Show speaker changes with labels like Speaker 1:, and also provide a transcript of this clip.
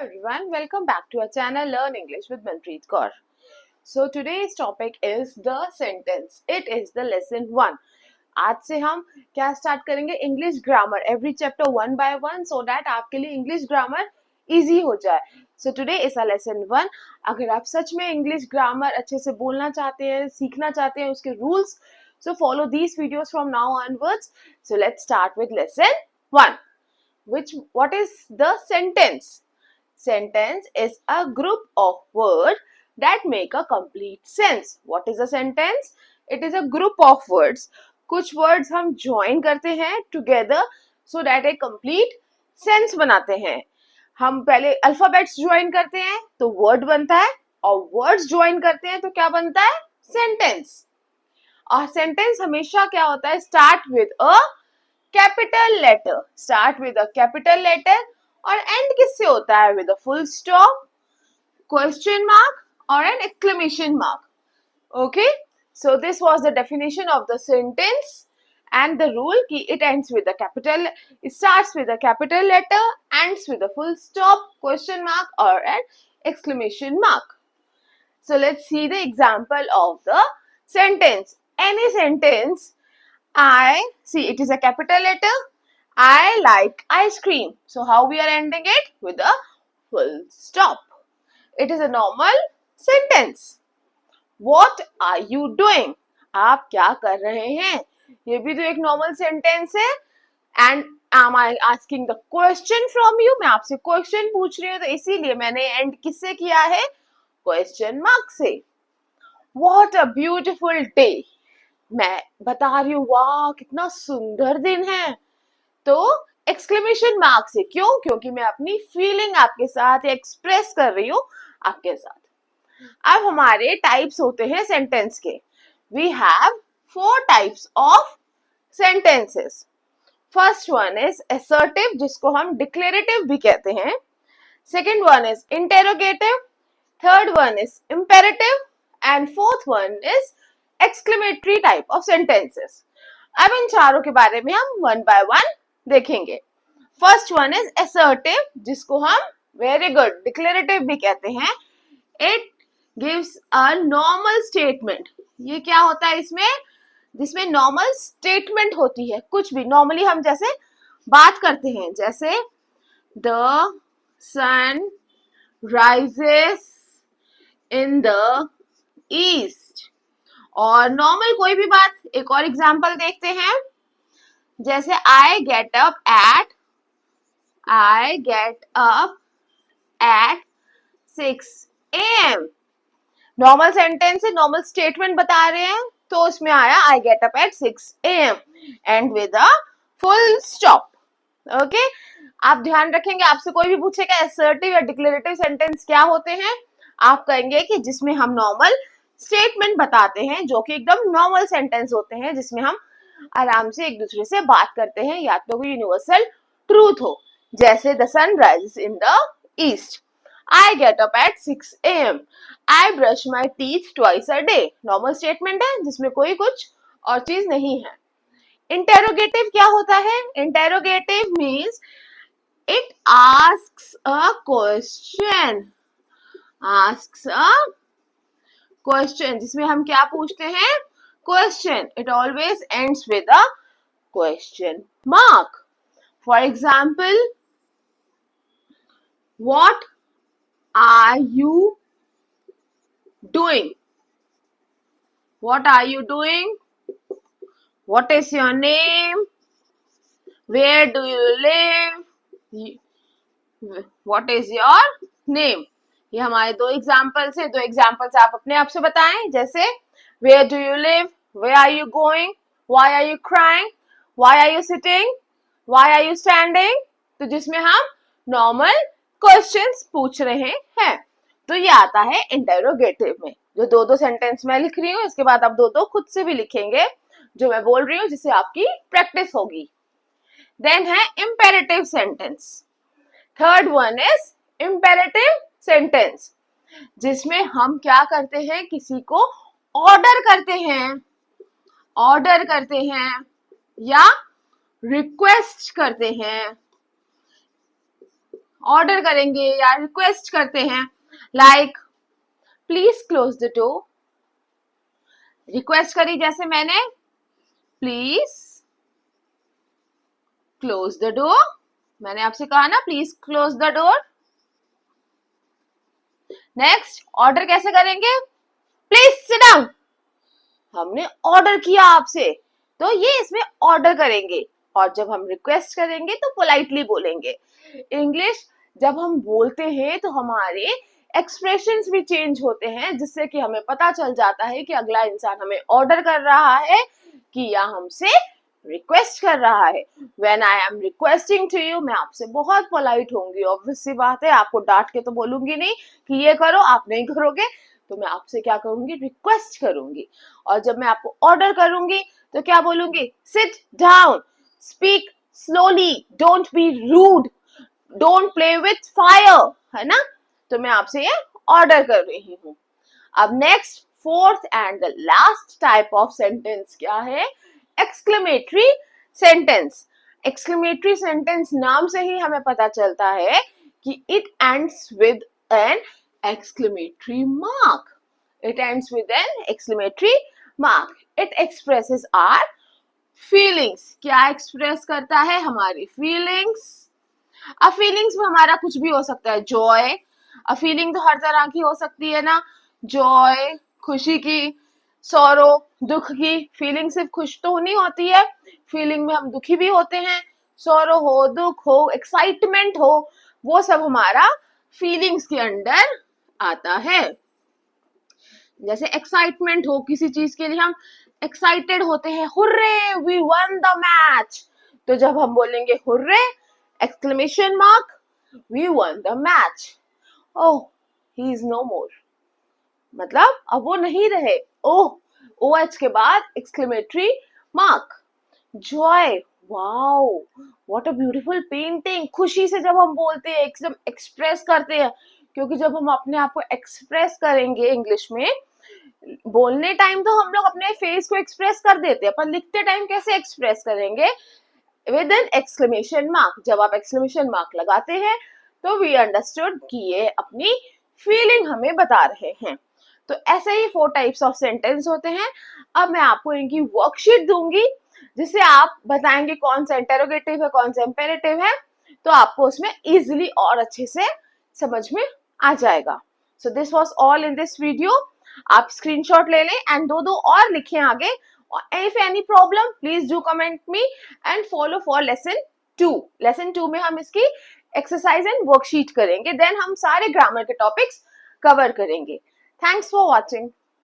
Speaker 1: everyone, welcome back to our channel Learn English with Manpreet Kaur. So today's topic is the sentence. It is the lesson 1. आज से हम क्या start करेंगे? English grammar, every chapter one by one, so that आपके लिए English grammar easy हो जाए. So today is a lesson 1. अगर आप सच में इंग्लिश ग्रामर अच्छे से बोलना चाहते हैं, सीखना चाहते हैं उसके rules, so follow these videos from now onwards. So let's start with lesson 1. What is the sentence? Sentence is a group of words that make a complete sense. What is a sentence? It is a group of words. कुछ words हम join करते हैं together so that a complete sense बनाते हैं. हम पहले alphabets join करते हैं तो word बनता है, और words join करते हैं तो क्या बनता है? Sentence. और sentence हमेशा क्या होता है? Start with a capital letter. Start with a capital letter. और एंड किससे होता है? With a full stop, question mark और an exclamation mark. Okay, so this was the definition of the sentence and the rule कि it ends with a capital, starts with a capital letter, ends with a full stop, question mark और an exclamation mark. So let's see the example of the sentence. Any sentence, I see it is a capital letter. I like ice cream. So how we are ending it? With a full stop. It is a normal sentence. What are you doing? आप क्या कर रहे हैं? ये भी तो एक normal sentence है. And am I asking the question from you? मैं आपसे question पूछ रही हूँ, तो इसीलिए मैंने end किससे किया है? Question mark से. What a beautiful day. मैं बता रही हूँ, वाह कितना सुंदर दिन है, तो एक्सक्लेमेशन मार्क से. क्यों? क्योंकि मैं अपनी फीलिंग आपके साथ एक्सप्रेस कर रही हूँ आपके साथ. अब हमारे टाइप्स होते हैं सेंटेंस के. We have 4 types of sentences. First one is assertive, जिसको हम डिक्लेरेटिव भी कहते हैं. Second one is interrogative. Third one is imperative and fourth one is exclamatory type of sentences. अब इन चारों के बारे में हम वन बाय वन देखेंगे. फर्स्ट वन इज असर्टिव, जिसको हम वेरी गुड डिक्लेरेटिव भी कहते हैं. It gives a normal statement. ये क्या होता है इसमें? जिसमें नॉर्मल स्टेटमेंट होती है. कुछ भी नॉर्मली हम जैसे बात करते हैं, जैसे the sun rises in the east, और नॉर्मल कोई भी बात. एक और एग्जांपल देखते हैं, जैसे I get up at 6 AM. Normal sentence है, नॉर्मल स्टेटमेंट बता रहे हैं, तो उसमें आया I get up at 6 AM and with a full stop. Okay, आप ध्यान रखेंगे, आपसे कोई भी पूछेगा असर्टिव या डिक्लेरेटिव सेंटेंस क्या होते हैं, आप कहेंगे कि जिसमें हम नॉर्मल स्टेटमेंट बताते हैं, जो कि एकदम नॉर्मल सेंटेंस होते हैं, जिसमें हम आराम से एक दूसरे से बात करते हैं, या तो कोई यूनिवर्सल ट्रूथ हो. जैसे the sun rises in the east. I get up at 6 AM. I brush my teeth twice a day. Normal statement है जिसमें कोई कुछ और चीज नहीं है. इंटेरोगेटिव क्या होता है? Interrogative means it asks a question. Asks a question, जिसमें हम क्या पूछते हैं? Question. It always ends with a question mark. For example, what are you doing? What are you doing? What is your name? Where do you live? What is your name? ये हमारे 2 examples हैं. 2 examples आप अपने आप से बताएं, जैसे where do you live, where are you going, why are you crying, why are you sitting, why are you standing. तो जिसमें हम नॉर्मल क्वेश्चंस पूछ रहे हैं, तो ये आता है इंटेरोगेटिव में. जो 2 सेंटेंस मैं लिख रही हूँ, इसके बाद आप 2 खुद से भी लिखेंगे जो मैं बोल रही हूँ, जिससे आपकी प्रैक्टिस होगी. देन है imperative sentence. Third one is imperative sentence, जिसमें हम क्या करते हैं? किसी को ऑर्डर करते हैं या रिक्वेस्ट करते हैं ऑर्डर करेंगे या रिक्वेस्ट करते हैं, like please close the door. Request करी जैसे मैंने, प्लीज क्लोज द डोर। मैंने आपसे कहा ना please close the door. Next, order कैसे करेंगे? Please sit down. हमने ऑर्डर किया आपसे, तो ये इसमें ऑर्डर करेंगे। और जब हम रिक्वेस्ट करेंगे तो पोलाइटली बोलेंगे। इंग्लिश जब हम बोलते हैं तो हमारे एक्सप्रेशंस भी चेंज होते हैं, जिससे कि हमें पता चल जाता है कि अगला इंसान हमें ऑर्डर कर रहा है कि या हमसे रिक्वेस्ट कर रहा है। When I am requesting to you, मैं आपसे बहुत पोलाइट होंगी। ऑब्वियस सी बात है, आपको डांट के तो बोलूंगी नहीं कि ये करो, आप नहीं करोगे, तो मैं आपसे क्या करूंगी? रिक्वेस्ट करूंगी। और जब मैं आपको ऑर्डर करूंगी तो क्या बोलूंगी? Sit down, speak slowly, don't be rude, don't play with fire, है ना? तो मैं आपसे ये ऑर्डर कर रही हूं। अब next, fourth and the last type of sentence क्या है? Exclamatory sentence. एक्सक्लेमेटरी सेंटेंस नाम से ही हमें पता चलता है कि it ends with an exclamatory mark. It ends with an exclamatory mark. It expresses our feelings. क्या express करता है? हमारी feelings. अब feelings में हमारा कुछ भी हो सकता है। joy, अब feeling तो हर तरह की हो सकती है ना, joy खुशी की, sorrow दुख की। feeling सिर्फ खुश तो नहीं होती है, feeling में हम दुखी भी होते हैं। sorrow हो, दुख हो, excitement हो, वो सब हमारा feelings के अंडर आता है। जैसे एक्साइटमेंट हो किसी चीज के लिए, हम एक्साइटेड होते हैं, hurray we won the match. तो जब हम बोलेंगे hurray exclamation mark, we won the match. Oh he is no more, मतलब अब वो नहीं रहे। ओह, ओ एच के बाद exclamatory mark. Joy, wow what a beautiful painting. खुशी से जब हम बोलते हैं, एकदम एक्सप्रेस करते हैं, क्योंकि जब हम अपने आप को एक्सप्रेस करेंगे इंग्लिश में, बोलने टाइम तो हम लोग अपने फेस को एक्सप्रेस कर देते हैं, पर लिखते टाइम कैसे एक्सप्रेस करेंगे? With N exclamation mark. जब आप एक्सक्लेमेशन मार्क लगाते हैं तो वी अंडरस्टूड कि ये अपनी फीलिंग हमें बता रहे हैं। तो ऐसे ही 4 टाइप्स ऑफ सेंटेंस होते हैं। अब मैं आपको इनकी वर्कशीट दूंगी, जिससे आप बताएंगे कौन सा इंटेरोगेटिव है, कौन सा इंपेरेटिव है, तो आपको उसमें इजिली और अच्छे से समझ में आ जाएगा। सो this was all in this video. आप स्क्रीनशॉट ले लें एंड दो और लिखें आगे। If any problem please do comment me and follow for lesson 2। Lesson 2 में हम इसकी एक्सरसाइज एंड वर्कशीट करेंगे, देन हम सारे ग्रामर के टॉपिक्स कवर करेंगे। Thanks for watching.